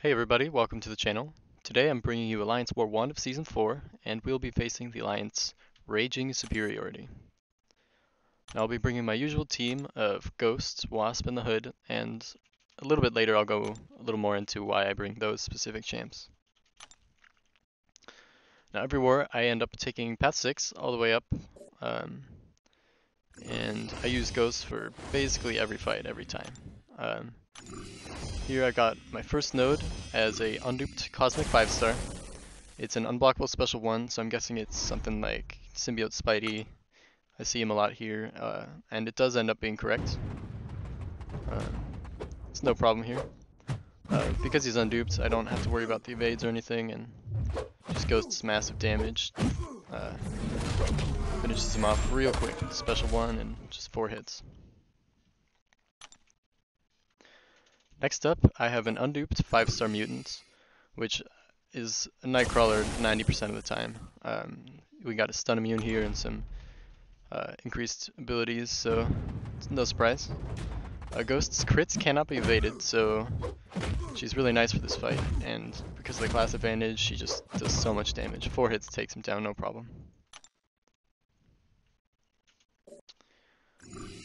Hey everybody, welcome to the channel. Today I'm bringing you Alliance War 1 of Season 4, and we'll be facing the Alliance Raging Superiority. Now I'll be bringing my usual team of Ghost, Wasp, and the Hood, and a little bit later I'll go a little more into why I bring those specific champs. Now every war I end up taking Path 6 all the way up, and I use Ghost for basically every fight, every time. Here I got my first node as a unduped Cosmic 5-star. It's an unblockable special 1, so I'm guessing it's something like Symbiote Spidey. I see him a lot here, and it does end up being correct. It's no problem here. Because he's unduped, I don't have to worry about the evades or anything, and just Ghost's massive damage. Finishes him off real quick, special 1 and just 4 hits. Next up, I have an unduped 5-star mutant, which is a Nightcrawler 90% of the time. We got a stun immune here and some increased abilities, so it's no surprise. Ghost's crits cannot be evaded, so she's really nice for this fight, and because of the class advantage, she just does so much damage. 4 hits takes him down, no problem.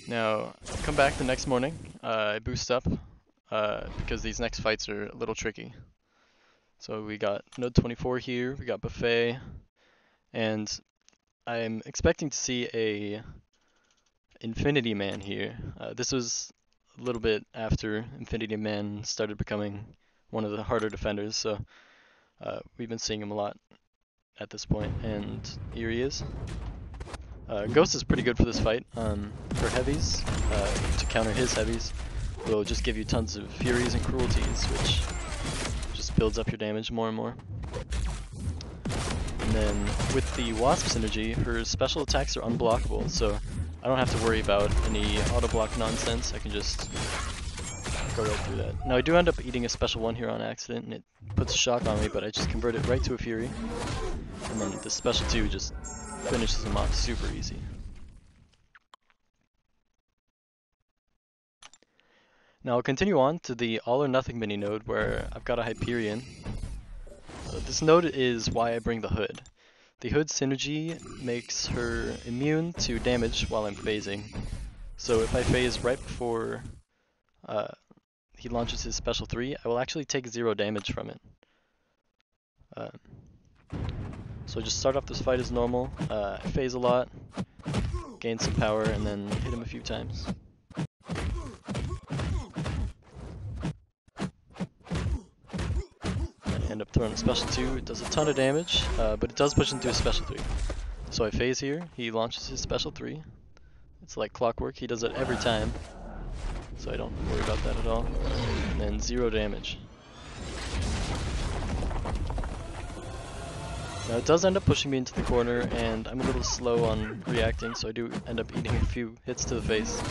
Now, come back the next morning, I boost up, because these next fights are a little tricky. So we got node 24 here, we got Buffet, and I'm expecting to see a Infinity Man here. This was a little bit after Infinity Man started becoming one of the harder defenders, so we've been seeing him a lot at this point, and here he is. Ghost is pretty good for this fight. For heavies, to counter his heavies, will just give you tons of furies and cruelties, which just builds up your damage more and more. And then with the Wasp synergy, her special attacks are unblockable, so I don't have to worry about any auto block nonsense. I can just go right through that. Now I do end up eating a special 1 here on accident, and it puts a shock on me, but I just convert it right to a fury, and then the special 2 just finishes him off super easy. Now I'll continue on to the All or Nothing mini node where I've got a Hyperion. This node is why I bring the Hood. The Hood synergy makes her immune to damage while I'm phasing. So if I phase right before he launches his special 3, I will actually take 0 damage from it. So just start off this fight as normal, phase a lot, gain some power, and then hit him a few times. End up throwing a special 2, it does a ton of damage, but it does push into a special 3. So I phase here, he launches his special 3. It's like clockwork, he does it every time, so I don't worry about that at all. And then 0 damage. Now it does end up pushing me into the corner, and I'm a little slow on reacting, so I do end up eating a few hits to the face.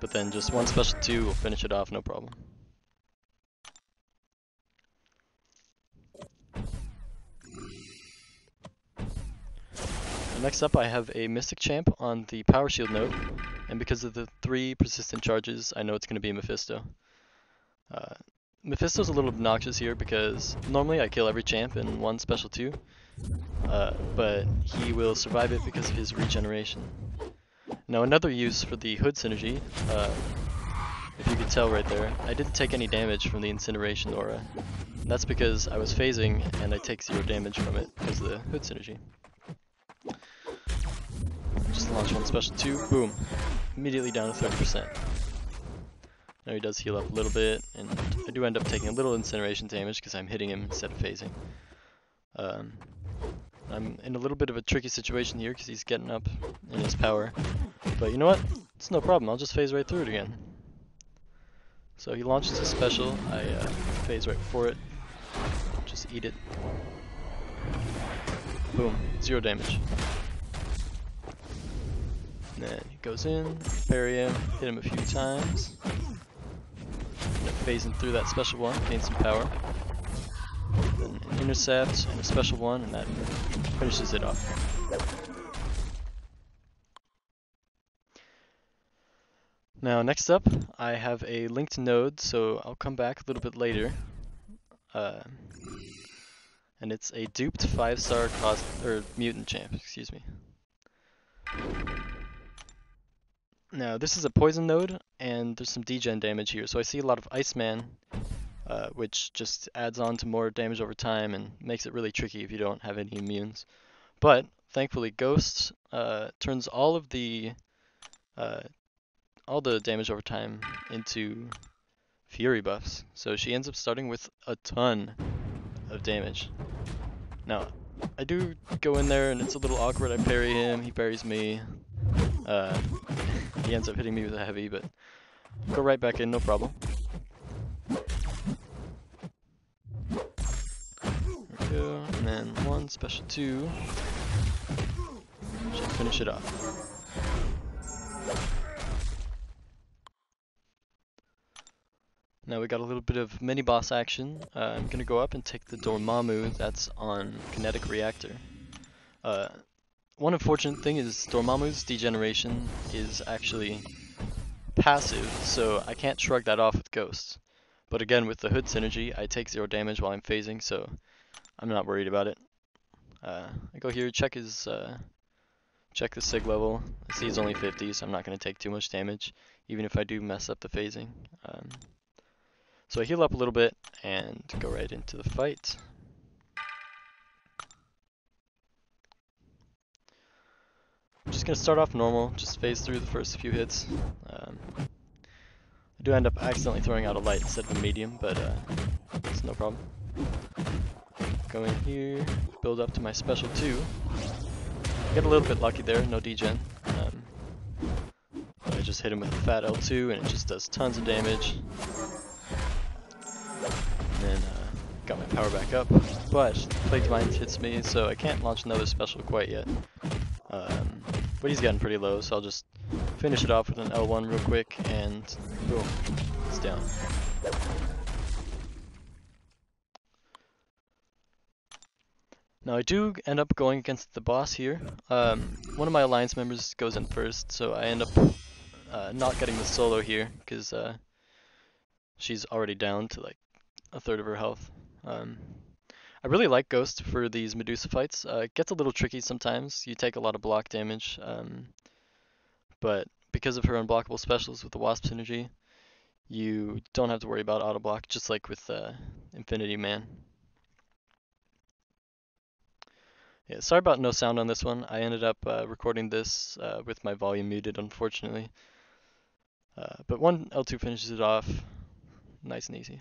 But then just one special 2 will finish it off, no problem. Next up I have a Mystic Champ on the Power Shield node, and because of the 3 persistent charges, I know it's going to be Mephisto. Mephisto's a little obnoxious here because normally I kill every champ in 1 special 2, but he will survive it because of his regeneration. Now another use for the Hood synergy, if you could tell right there, I didn't take any damage from the Incineration aura. And that's because I was phasing and I take 0 damage from it because of the Hood synergy. Just launch 1 special 2, boom, immediately down to 30%. Now he does heal up a little bit, and I do end up taking a little incineration damage because I'm hitting him instead of phasing. I'm in a little bit of a tricky situation here because he's getting up in his power, but you know what? It's no problem, I'll just phase right through it again. So he launches his special, I phase right before it, just eat it. Boom, 0 damage. And then he goes in, parry him, hit him a few times. End up phasing through that special 1, gain some power. Then an intercept and a special 1, and that finishes it off. Now next up, I have a linked node, so I'll come back a little bit later. Uh, and it's a duped 5-star cost or mutant champ, excuse me. Now this is a poison node, and there's some degen damage here, so I see a lot of Iceman, which just adds on to more damage over time and makes it really tricky if you don't have any immunes. But thankfully, Ghost turns all the damage over time into Fury buffs, so she ends up starting with a ton of damage. Now, I do go in there and it's a little awkward. I parry him, he parries me. He ends up hitting me with a heavy, but go right back in, no problem. There we go, and then 1, special 2. Should finish it off. Now we got a little bit of mini boss action. I'm gonna go up and take the Dormammu that's on Kinetic Reactor. One unfortunate thing is Dormammu's degeneration is actually passive, so I can't shrug that off with Ghost. But again, with the Hood synergy, I take 0 damage while I'm phasing, so I'm not worried about it. I go here, check the sig level. I see he's only 50, so I'm not going to take too much damage, even if I do mess up the phasing. So I heal up a little bit and go right into the fight. I'm just going to start off normal, just phase through the first few hits. I do end up accidentally throwing out a light instead of a medium, but it's no problem. Go in here, build up to my special 2. Get a little bit lucky there, no degen. I just hit him with a fat L2 and it just does tons of damage. And then got my power back up, but Plagued Mind hits me, so I can't launch another special quite yet. But he's getting pretty low, so I'll just finish it off with an L1 real quick, and boom, it's down. Now I do end up going against the boss here. One of my alliance members goes in first, so I end up not getting the solo here, because she's already down to like a third of her health. I really like Ghost for these Medusa fights. It gets a little tricky sometimes. You take a lot of block damage, but because of her unblockable specials with the Wasp synergy, you don't have to worry about auto block, just like with Infinity Man. Yeah, sorry about no sound on this one. I ended up recording this with my volume muted, unfortunately. But one L2 finishes it off, nice and easy.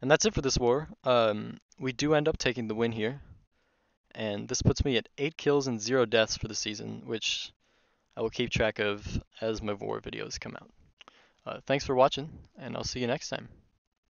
And that's it for this war. We do end up taking the win here, and this puts me at 8 kills and 0 deaths for the season, which I will keep track of as my war videos come out. Thanks for watching, and I'll see you next time.